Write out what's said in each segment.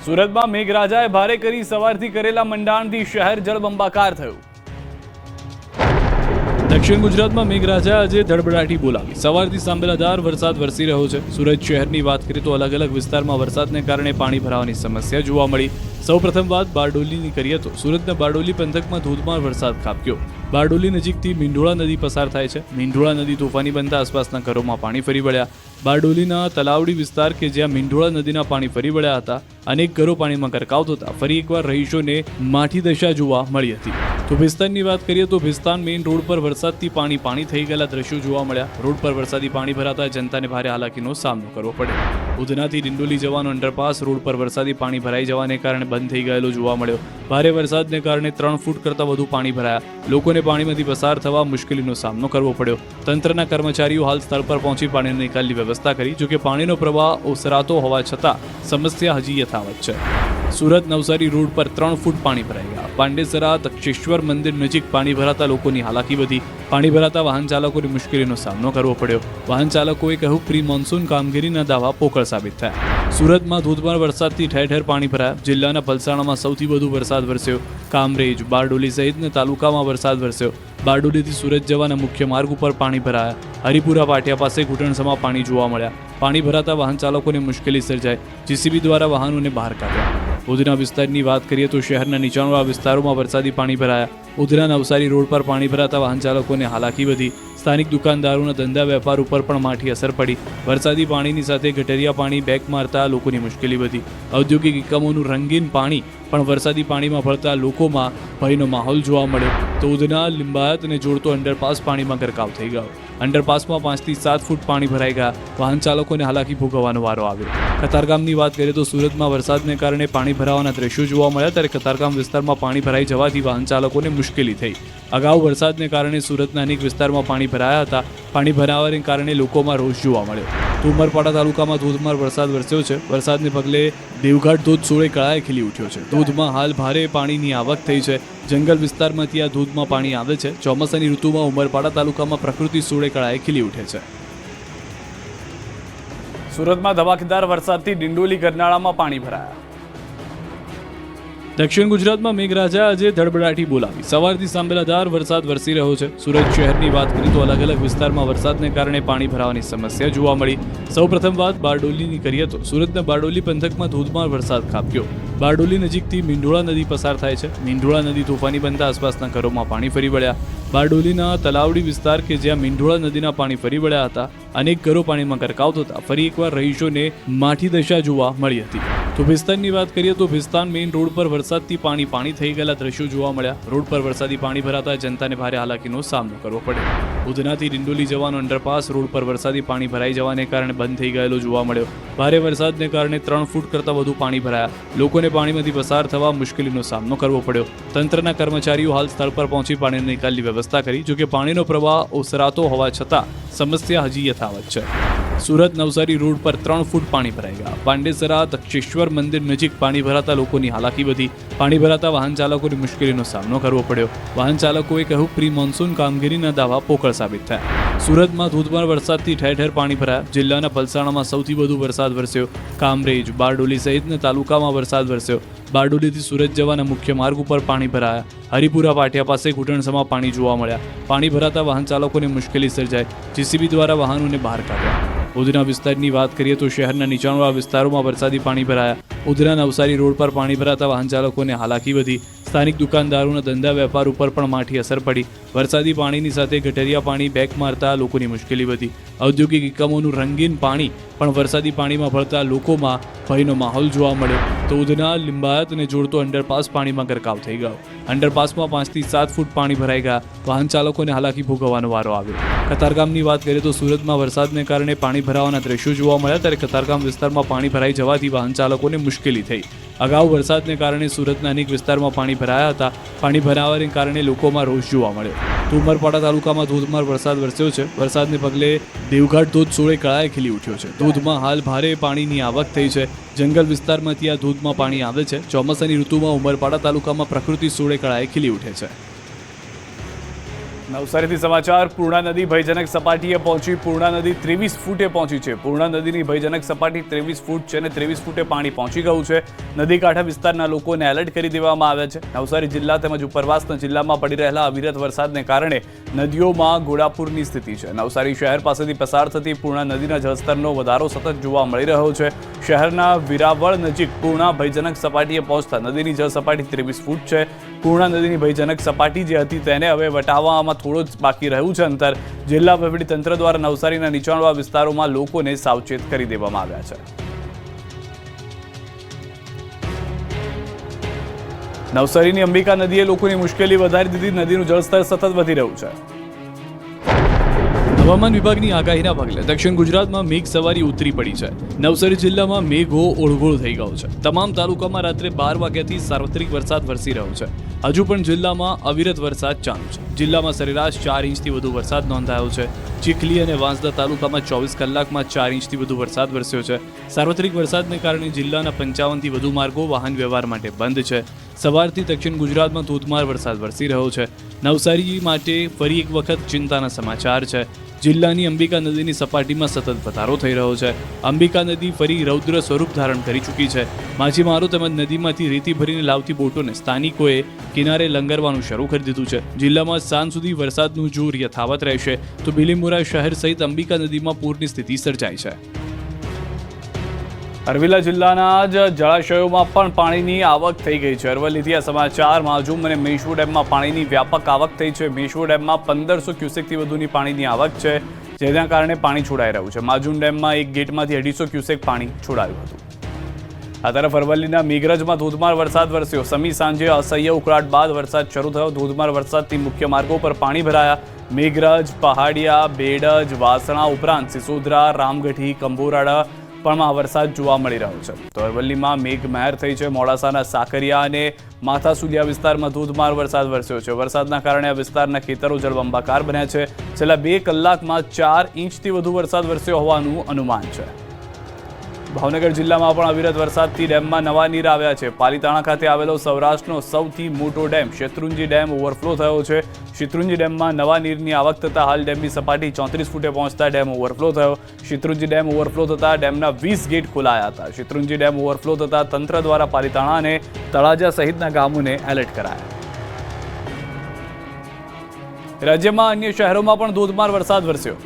સુરતમાં મેઘરાજાએ ભારે કરી સવારથી કરેલા મંડાણથી શહેર જળબંબાકાર થયું. દક્ષિણ ગુજરાતમાં મેઘરાજા આજે ધડબડાટી બોલાવી સવારથી સાંબેલાધાર વરસાદ વરસી રહ્યો છે. સુરત શહેરની વાત કરીએ તો અલગ અલગ વિસ્તારમાં વરસાદને કારણે પાણી ભરાવાની સમસ્યા જોવા મળી. સૌપ્રથમ વાત બારડોલીની કરીએ તો સુરતના બારડોલી પંથકમાં ધોધમાર વરસાદ ખાબક્યો. બારડોલી નજીકથી મીંઢોળા નદી પસાર થાય છે. મીંઢોળા નદી તોફાની બનતા આસપાસના ઘરોમાં પાણી ફરી વળ્યા. બારડોલીના તલાવડી વિસ્તાર કે જ્યાં મીંઢોળા નદીના પાણી ફરી વળ્યા હતા, અનેક ઘરો પાણીમાં ગરકાવ થતા ફરી એકવાર રહીશોને માઠી દશા જોવા મળી હતી. તો ભિસ્તાનની વાત કરીએ તો ભિસ્તાન મેઇન રોડ પર વરસાદથી પાણી થઈ ગયેલા દ્રશ્યો જોવા મળ્યા. રોડ પર વરસાદી પાણી ભરાતા જનતાને ભારે હાલાકીનો સામનો કરવો પડ્યો. ઉધનાથી ડિંડોલી જવાનો અંડરપાસ રોડ પર વરસાદી પાણી ભરાઈ જવાને કારણે બંધ થઈ ગયેલો જોવા મળ્યો. ભારે વરસાદને કારણે 3 ફૂટ કરતાં વધુ પાણી ભરાયા. લોકોને પાણીમાંથી પસાર થવા મુશ્કેલીનો સામનો કરવો પડ્યો. તંત્રના કર્મચારીઓ હાલ સ્થળ પર પહોંચી પાણીના નિકાલની વ્યવસ્થા કરી. જોકે પાણીનો પ્રવાહ ઓસરાતો હોવા છતાં સમસ્યા હજી યથાવત છે. સુરત નવસારી રોડ પર 3 ફૂટ પાણી ભરાઈ ગયા. પાંડેસરા તક્ષેશ્વર મંદિર નજીક પાણી ભરાતા લોકોની હાલાકી વધી. પાણી ભરાતા વાહન ચાલકોને મુશ્કેલીનો સામનો કરવો પડ્યો. વાહન ચાલકોએ કહ્યું પ્રી મોન્સૂન કામગીરીના દાવા પોકળ સાબિત થયા. સુરતમાં ધોધમાર વરસાદથી ઠેર ઠેર પાણી ભરાયા. જિલ્લાના પલસાણામાં સૌથી વધુ વરસાદ વરસ્યો. કામરેજ, બારડોલી સહિતના તાલુકામાં વરસાદ વરસ્યો. બારડોલીથી સુરત જવાના મુખ્ય માર્ગ ઉપર પાણી ભરાયા. હરિપુરા પાટિયા પાસે ઘૂંટણસમાં પાણી જોવા મળ્યા. પાણી ભરાતા વાહન ચાલકોને મુશ્કેલી સર્જાઈ. જીસીબી દ્વારા વાહનોને બહાર કાઢ્યા. ઉધના વિસ્તારની વાત કરીએ તો શહેરના નીચાણવાળા વિસ્તારોમાં વરસાદી પાણી ભરાયા. ઉધના નવસારી રોડ પર પાણી ભરાતા વાહન ચાલકોને હાલાકી વધી. સ્થાનિક દુકાનદારોના ધંધા વેપાર ઉપર પણ માઠી અસર પડી. વરસાદી પાણીની સાથે ગટરિયા પાણી બેક મારતા લોકોની મુશ્કેલી વધી. ઔદ્યોગિક એકમોનું રંગીન પાણી પણ વરસાદી પાણીમાં ભળતા લોકોમાં ભયનો માહોલ જોવા મળ્યો. તો ઉધના લિંબાયતને જોડતો અંડરપાસ પાણીમાં ગરકાવ થઈ ગયો. અંડરપાસમાં 5 થી 7 ફૂટ પાણી ભરાઈ ગયા. વાહન ચાલકોને હાલાકી ભોગવવાનો વારો આવ્યો. કતારગામની વાત કરીએ તો સુરતમાં વરસાદને કારણે પાણી ભરાવાના દ્રશ્યો જોવા મળ્યા. ત્યારે કતારગામ વિસ્તારમાં પાણી ભરાઈ જવાથી વાહન ચાલકોને મુશ્કેલી થઈ. અગાઉ વરસાદને કારણે સુરતના અનેક વિસ્તારમાં પાણી ભરાયા હતા. પાણી ભરાવાને કારણે લોકોમાં રોષ જોવા મળ્યો. ઉમરપાડા તાલુકામાં ધોધમાર વરસાદ વરસ્યો છે. વરસાદને પગલે દેવઘાટ ધોધ 16 કળાએ ખીલી ઉઠ્યો છે. ધોધમાં હાલ ભારે પાણીની આવક થઈ છે. જંગલ વિસ્તારમાંથી આ ધોધમાં પાણી આવે છે. ચોમાસાની ઋતુમાં ઉમરપાડા તાલુકામાં પ્રકૃતિ 16 કળાએ ખીલી ઉઠે છે. સુરતમાં ધમાકેદાર વરસાદથી ડિંડોલી ગરનાળામાં પાણી ભરાયા. દક્ષિણ ગુજરાતમાં મેઘરાજા આજે ધડબડાટી બોલાવી સવારથી સાંબેલાધાર વરસાદ વરસી રહ્યો છે. સુરત શહેરની વાત કરીએ તો અલગ અલગ વિસ્તારમાં વરસાદને કારણે પાણી ભરાવાની સમસ્યા જોવા મળી. સૌપ્રથમ વાત બારડોલીની કરીએ તો સુરતના બારડોલી પંથકમાં ધોધમાર વરસાદ ખાબક્યો. બારડોલી નજીકથી મીંઢોળા નદી પસાર થાય છે. મીંઢોળા નદી તોફાની બનતા આસપાસના ઘરોમાં પાણી ફરી વળ્યા. બારડોલીના તલાવડી વિસ્તાર કે જ્યાં મીંઢોળા નદીના પાણી ફરી વળ્યા હતા, અનેક ઘરો પાણીમાં ગરકાવ થતા ફરી એકવાર રહીશોને માઠી દશા જોવા મળી હતી. તો ભિસ્તાનની વાત કરીએ તો ભિસ્તાન મેઇન રોડ પર વરસાદથી પાણી થઈ ગયેલા દ્રશ્યો જોવા મળ્યા. રોડ પર વરસાદી પાણી ભરાતા જનતાને ભારે હાલાકીનો સામનો કરવો પડ્યો. ઉધનાથી ડિંડોલી જવાનો અંડરપાસ રોડ પર વરસાદી પાણી ભરાઈ જવાને કારણે બંધ થઈ ગયેલો જોવા મળ્યો. ભારે વરસાદને કારણે 3 ફૂટ કરતાં વધુ પાણી ભરાયા. લોકોને પાણીમાંથી પસાર થવા મુશ્કેલીનો સામનો કરવો પડ્યો. તંત્રના કર્મચારીઓ હાલ સ્થળ પર પહોંચી પાણીના નિકાલની વ્યવસ્થા કરી. જોકે પાણીનો પ્રવાહ ઓસરાતો હોવા છતાં સમસ્યા હજી યથાવત છે. સુરત નવસારી રોડ પર 3 ફૂટ પાણી ભરાઈ ગયા. પાંડેસરા તક્ષેશ્વર મંદિર નજીક પાણી ભરાતા લોકોની હાલાકી વધી. પાણી ભરાતા વાહન ચાલકોને મુશ્કેલીનો સામનો કરવો પડ્યો. વાહન ચાલકોએ કહ્યું પ્રી મોન્સૂન કામગીરીના દાવા પોકળ સાબિત થયા. સુરતમાં ધોધમાર વરસાદથી ઠેર ઠેર પાણી ભરાયા. જિલ્લાના પલસાણામાં સૌથી વધુ વરસાદ વરસ્યો. કામરેજ, બારડોલી સહિતના તાલુકામાં વરસાદ વરસ્યો. બારડોલીથી સુરત જવાના મુખ્ય માર્ગ ઉપર પાણી ભરાયા. હરિપુરા પાટિયા પાસે ઘૂંટણસમાં પાણી જોવા મળ્યા. પાણી ભરાતા વાહન ચાલકોને મુશ્કેલી સર્જાઈ. જીસીબી દ્વારા વાહનોને બહાર કાઢ્યા. ઉધના વિસ્તારની વાત કરીએ તો શહેરના નીચાણવાળા વિસ્તારોમાં વરસાદી પાણી ભરાયા. ઉધના નવસારી રોડ પર પાણી ભરાતા વાહન ચાલકોને હાલાકી વધી. સ્થાનિક દુકાનદારોના ધંધા વેપાર ઉપર પણ માઠી અસર પડી. વરસાદી પાણીની સાથે ગટરિયા પાણી બેક મારતા લોકોની મુશ્કેલી વધી. ઔદ્યોગિક એકમોનું રંગીન પાણી પણ વરસાદી પાણીમાં ભળતા લોકોમાં ભયનો માહોલ જોવા મળ્યો. તો ઉધના લિંબાયતને જોડતો અંડરપાસ પાણીમાં ગરકાવ થઈ ગયો. અંડરપાસમાં 5 થી 7 ફૂટ પાણી ભરાઈ ગયા. વાહન ચાલકોને હાલાકી ભોગવવાનો વારો આવ્યો. કતારગામની વાત કરીએ તો સુરતમાં વરસાદને કારણે પાણી ભરાવાના દ્રશ્યો જોવા મળ્યા. ત્યારે કતારગામ વિસ્તારમાં પાણી ભરાઈ જવાથી વાહન ચાલકોને મુશ્કેલી થઈ. અગાઉ વરસાદને કારણે સુરતના અનેક વિસ્તારમાં પાણી ભરાયા હતા. પાણી ભરાવાને કારણે લોકોમાં રોષ જોવા મળ્યો. તો ઉમરપાડા તાલુકામાં ધોધમાર વરસાદ વરસ્યો છે. વરસાદને પગલે દેવઘાટ ધોધ 16 કળાએ ખીલી ઉઠ્યો છે. ધોધમાં હાલ ભારે પાણીની આવક થઈ છે. જંગલ વિસ્તારમાંથી આ ધોધમાં પાણી આવે છે. ચોમાસાની ઋતુમાં ઉમરપાડા તાલુકામાં પ્રકૃતિ 16 કળાએ ખીલી ઉઠે છે. નવસારીથી સમાચાર. પૂર્ણા નદી ભયજનક સપાટીએ પહોંચી. પૂર્ણા નદી 23 ફૂટે પહોંચી છે. પૂર્ણા નદીની ભયજનક સપાટી 23 ફૂટ છે અને 23 ફૂટે પાણી પહોંચી ગયું છે. નદી કાંઠા વિસ્તારના લોકોને એલર્ટ કરી દેવામાં આવ્યા છે. નવસારી જિલ્લા તેમજ ઉપરવાસના જિલ્લામાં પડી રહેલા અવિરત વરસાદને કારણે નદીઓમાં ઘોડાપૂરની સ્થિતિ છે. નવસારી શહેર પાસેથી પસાર થતી પૂર્ણા નદીના જળસ્તરનો વધારો સતત જોવા મળી રહ્યો છે. શહેરના વિરાવળ નજીક પૂર્ણા ભયજનક સપાટીએ પહોંચતા નદીની જળ સપાટી 23 ફૂટ છે. પૂર્ણા નદીની ભયજનક સપાટી જે હતી તેને હવે વટાવવામાં થોડું જ બાકી રહ્યું છે અંતર. જિલ્લા વહીવટીતંત્ર દ્વારા નવસારીના નીચાણવાળા વિસ્તારોમાં લોકોને સાવચેત કરી દેવામાં આવ્યા છે. નવસારીની અંબિકા નદીએ લોકોની મુશ્કેલી વધારી દીધી. નદીનું જળસ્તર સતત વધી રહ્યું છે. હવામાન વિભાગની આગાહીના પગલે દક્ષિણ ગુજરાતમાં મેઘ સવારી ઉતરી પડી છે. નવસારી જિલ્લામાં મેઘો ઓળઘોળ થઈ ગયો છે. તમામ તાલુકામાં રાત્રે 12 વાગ્યાથી સાર્વત્રિક વરસાદ વરસી રહ્યો છે. હજુ પણ જિલ્લામાં અવિરત વરસાદ ચાલુ છે. જિલ્લામાં સરેરાશ 4 ઇંચથી વધુ વરસાદ નોંધાયો છે. ચીખલી અને વાંસદા તાલુકામાં 24 કલાકમાં 4 ઇંચથી વધુ વરસાદ વરસ્યો છે. સાર્વત્રિક વરસાદને કારણે જિલ્લાના 55થી વધુ માર્ગો વાહન વ્યવહાર માટે બંધ છે. સવારથી દક્ષિણ ગુજરાતમાં ધોધમાર વરસાદ વરસી રહ્યો છે. નવસારી માટે ફરી એક વખત ચિંતાના સમાચાર છે. જિલ્લાની અંબિકા નદીની સપાટીમાં સતત વધારો થઈ રહ્યો છે. અંબિકા નદી ફરી રૌદ્ર સ્વરૂપ ધારણ કરી ચૂકી છે. માછીમારો તેમજ નદીમાંથી રેતી ભરીને લાવતી બોટોને સ્થાનિકોએ કિનારે લંગરવાનું શરૂ કરી દીધું છે. જિલ્લામાં સાંજ સુધી વરસાદનું જોર યથાવત રહેશે તો બિલીમોરા શહેર સહિત અંબિકા નદીમાં પૂરની સ્થિતિ સર્જાઈ છે. અરવલ્લી જિલ્લાના જ જળાશયોમાં પણ પાણીની આવક થઈ ગઈ છે. અરવલ્લીથી આ સમાચાર. માજુમ અને મેશ્વો ડેમમાં પાણીની વ્યાપક આવક થઈ છે. મેશ્વો ડેમમાં 1500 ક્યુસેકથી વધુની પાણીની આવક છે, જેના કારણે પાણી છોડાઈ રહ્યું છે. માજુમ ડેમમાં એક ગેટમાંથી 250 ક્યુસેક પાણી છોડાયું હતું. આ તરફ અરવલ્લીના મેઘરજમાં ધોધમાર વરસાદ વરસ્યો. સમી સાંજે અસહ્ય ઉકળાટ બાદ વરસાદ શરૂ થયો. ધોધમાર વરસાદથી મુખ્ય માર્ગો પર પાણી ભરાયા. મેઘરજ, પહાડિયા, બેડજ, વાસણા ઉપરાંત સિસોદરા, રામગઢી, કંભોરાડા પણ આ વરસાદ જોવા મળી રહ્યો છે. તો અરવલ્લીમાં મેઘમહેર થઈ છે. મોડાસાના સાકરિયા અને માથાસુલિયા વિસ્તારમાં ધોધમાર વરસાદ વરસ્યો છે. વરસાદના કારણે આ વિસ્તારના ખેતરો જળબંબાકાર બન્યા છે. છેલ્લા 2 કલાકમાં 4 ઇંચથી વધુ વરસાદ વરસ્યો હોવાનું અનુમાન છે. ભાવનગર જિલ્લામાં પણ અવિરત વરસાદથી ડેમમાં નવા નીર આવ્યા છે. પાલીતાણા ખાતે આવેલો સૌરાષ્ટ્રનો સૌથી મોટો ડેમ શેત્રુંજી ડેમ ઓવરફ્લો થયો છે. શેત્રુંજી ડેમમાં નવા નીરની આવક થતાં હાલ ડેમની સપાટી 34 ફૂટે પહોંચતા ડેમ ઓવરફ્લો થયો. શેત્રુંજી ડેમ ઓવરફ્લો થતાં ડેમના 20 ગેટ ખોલાયા હતા. શેત્રુંજી ડેમ ઓવરફ્લો થતાં તંત્ર દ્વારા પાલીતાણા અને તળાજા સહિતના ગામોને એલર્ટ કરાયા. રાજ્યમાં અન્ય શહેરોમાં પણ ધોધમાર વરસાદ વરસ્યો.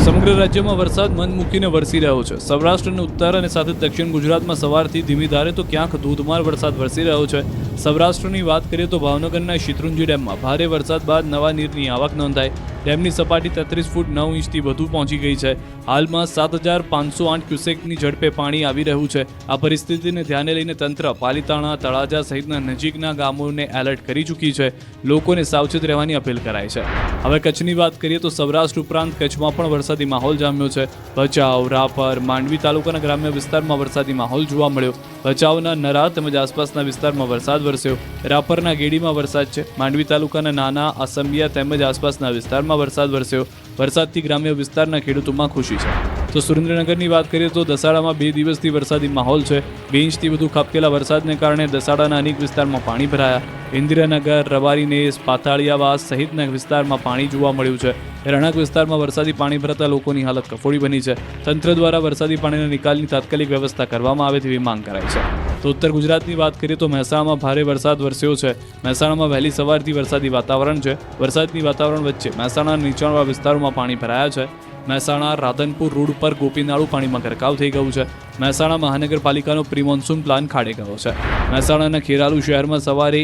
સમગ્ર રાજ્યમાં વરસાદ મન મૂકીને વરસી રહ્યો છે. સૌરાષ્ટ્ર અને ઉત્તર અને સાથે દક્ષિણ ગુજરાતમાં સવારથી ધીમી ધારે તો ક્યાંક ધોધમાર વરસાદ વરસી રહ્યો છે. સૌરાષ્ટ્રની વાત કરીએ તો ભાવનગરના શેત્રુંજી ડેમમાં ભારે વરસાદ બાદ નવા નીરની આવક નોંધાઈ. ડેમની સપાટી 33 ફૂટ 9 ઇંચથી વધુ પહોંચી ગઈ છે. હાલમાં 7508 ક્યુસેકની ઝડપે પાણી આવી રહ્યું છે. આ પરિસ્થિતિને ધ્યાને લઈને તંત્ર પાલીતાણા, તળાજા સહિતના નજીકના ગામોને એલર્ટ કરી ચૂકી છે. લોકોને સાવચેત રહેવાની અપીલ કરાઈ છે. હવે કચ્છની વાત કરીએ તો સૌરાષ્ટ્ર ઉપરાંત કચ્છમાં પણ વરસાદી માહોલ જામ્યો છે. ભચાઉ, રાપર, માંડવી તાલુકાના ગ્રામ્ય વિસ્તારમાં વરસાદી માહોલ જોવા મળ્યો. ભચાઉના નરા તેમજ આસપાસના વિસ્તારમાં વરસાદ વરસ્યો. રાપરના ગેડીમાં વરસાદ છે. માંડવી તાલુકાના નાના આસંબિયા તેમજ આસપાસના વિસ્તારમાં વરસાદ વરસ્યો. વરસાદથી ગ્રામ્ય વિસ્તારના ખેડૂતોમાં ખુશી છે. તો સુરેન્દ્રનગરની વાત કરીએ તો દસાડામાં 2 દિવસથી વરસાદી માહોલ છે. 2 ઇંચથી વધુ ખાબકેલા વરસાદને કારણે દસાડાના અનેક વિસ્તારમાં પાણી ભરાયા. ઇન્દિરાનગર, રવારીનેસ, પાતાળિયાવાસ સહિતના વિસ્તારમાં પાણી જોવા મળ્યું છે. રણાક વિસ્તારમાં વરસાદી પાણી ભરાતા લોકોની હાલત કફોડી બની છે. તંત્ર દ્વારા વરસાદી પાણીના નિકાલની તાત્કાલિક વ્યવસ્થા કરવામાં આવે તેવી માંગ કરાઈ છે. તો ઉત્તર ગુજરાતની વાત કરીએ તો મહેસાણામાં ભારે વરસાદ વરસ્યો છે. મહેસાણામાં વહેલી સવારથી વરસાદી વાતાવરણ છે. વરસાદની વાતાવરણ વચ્ચે મહેસાણાના નીચાણવાળા વિસ્તારોમાં પાણી ભરાયા છે. મહેસાણા રાધનપુર રોડ પર ગોપીનાળુ પાણીમાં ગરકાવ થઈ ગયું છે. મહેસાણા મહાનગરપાલિકાનો પ્રી મોન્સૂન પ્લાન ખાડે ગયો છે. મહેસાણાના ખેરાલુ શહેરમાં સવારે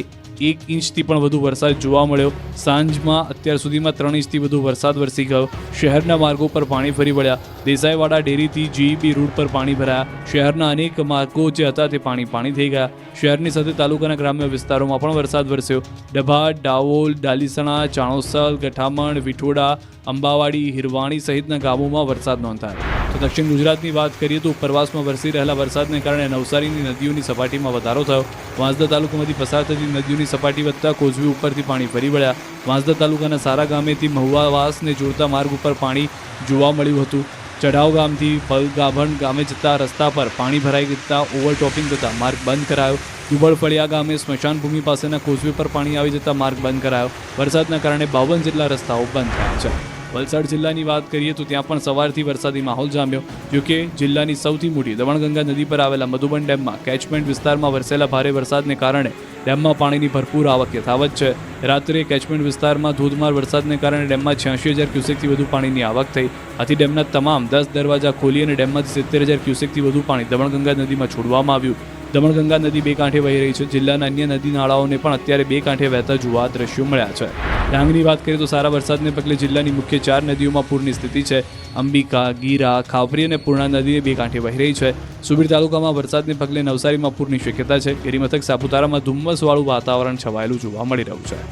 1 ઇંચથી પણ વધુ વરસાદ જોવા મળ્યો. સાંજમાં અત્યાર સુધીમાં 3 ઇંચથી વધુ વરસાદ વરસી ગયો. શહેરના માર્ગો પર પાણી ફરી વળ્યા. દેસાઈવાડા ડેરીથી જીઈબી રોડ પર પાણી ભરાયા. શહેરના અનેક માર્ગો જે હતા તે પાણી થઈ ગયા. શહેરની સાથે તાલુકાના ગ્રામ્ય વિસ્તારોમાં પણ વરસાદ વરસ્યો. ડભા, ડાવોલ, ડાલીસણા, ચાણોસલ, ગઠામણ, વિઠોડા, અંબાવાડી, હિરવાણી સહિતના ગામોમાં વરસાદ નોંધાયો. તો દક્ષિણ ગુજરાતની વાત કરીએ તો ઉપરવાસમાં વરસી રહેલા વરસાદને કારણે નવસારીની નદીઓની સપાટીમાં વધારો થયો. વાંસદા તાલુકામાંથી પસાર થતી નદીઓની સપાટી વધતા કોઝવે ઉપરથી પાણી ફરી વળ્યા. વાંસદા તાલુકાના સારા ગામેથી મહુવાવાસને જોડતા માર્ગ ઉપર પાણી જોવા મળ્યું હતું. ચઢાવ ગામથી પલગાભણ ગામે જતા રસ્તા પર પાણી ભરાઈ જતા ઓવરટોપિંગ થતાં માર્ગ બંધ કરાયો. દુબળફળિયા ગામે સ્મશાન ભૂમિ પાસેના કોઝવે પર પાણી આવી જતા માર્ગ બંધ કરાયો. વરસાદના કારણે 52 જેટલા રસ્તાઓ બંધ થયા છે. વલસાડ જિલ્લાની વાત કરીએ તો ત્યાં પણ સવારથી વરસાદી માહોલ જામ્યો. જોકે જિલ્લાની સૌથી મોટી દમણગંગા નદી પર આવેલા મધુબન ડેમમાં કેચમેન્ટ વિસ્તારમાં વરસેલા ભારે વરસાદને કારણે ડેમમાં પાણીની ભરપૂર આવક યથાવત છે. રાત્રે કેચમેન્ટ વિસ્તારમાં ધોધમાર વરસાદને કારણે ડેમમાં 86,000 ક્યુસેકથી વધુ પાણીની આવક થઈ. આથી ડેમના તમામ 10 દરવાજા ખોલી અને ડેમમાંથી 70,000 ક્યુસેકથી વધુ પાણી દમણગંગા નદીમાં છોડવામાં આવ્યું. દમણગંગા નદી બે કાંઠે વહી રહી છે. જિલ્લાના અન્ય નદી નાળાઓને પણ અત્યારે બે કાંઠે વહેતા જોવા દ્રશ્યો મળ્યા છે. ડાંગની વાત કરીએ તો સારા વરસાદને પગલે જિલ્લાની મુખ્ય 4 નદીઓમાં પૂરની સ્થિતિ છે. અંબિકા, ગીરા, ખાવરી અને પૂર્ણા નદી બે કાંઠે વહી રહી છે. સુબીર તાલુકામાં વરસાદને પગલે નવસારીમાં પૂરની શક્યતા છે. ગિરિમથક સાપુતારામાં ધુમ્મસવાળું વાતાવરણ છવાયેલું જોવા મળી રહ્યું છે.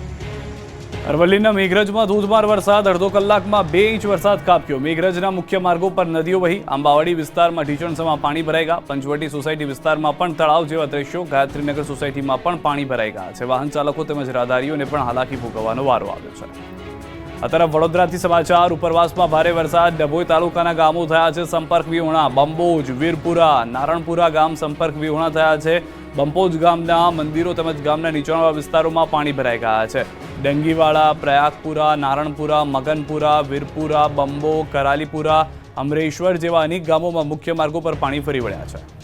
અરવલ્લીના મેઘરજમાં ધોધમાર વરસાદ, અડધો કલાકમાં 2 ઇંચ વરસાદ ખાબક્યો. મેઘરજના મુખ્ય માર્ગો પર નદીઓ વહી. આંબાવાડી વિસ્તારમાં ઢીચણસમાં પાણી ભરાઈ ગયા. પંચવટી સોસાયટી વિસ્તારમાં પણ તળાવ જેવા દ્રશ્યો. ગાયત્રીનગર સોસાયટીમાં પણ પાણી ભરાઈ ગયા છે. વાહન ચાલકો તેમજ રાહદારીઓને પણ હાલાકી ભોગવવાનો વારો આવ્યો છે. આ તરફ વડોદરાથી સમાચાર. ઉપરવાસમાં ભારે વરસાદ, ડભોઈ તાલુકાના ગામો થયા છે સંપર્ક વિહોણા. બંબોજ, વીરપુરા, નારણપુરા ગામ સંપર્ક વિહોણા થયા છે. બંપોજ ગામના મંદિરો તેમજ ગામના નીચાણવાળા વિસ્તારોમાં પાણી ભરાઈ ગયા છે. ડંગીવાડા, પ્રયાગપુરા, નારણપુરા, મગનપુરા, વીરપુરા, બંબો, કરાલીપુરા, અમરેશ્વર જેવા અનેક ગામોમાં મુખ્ય માર્ગો પર પાણી ફરી વળ્યા છે.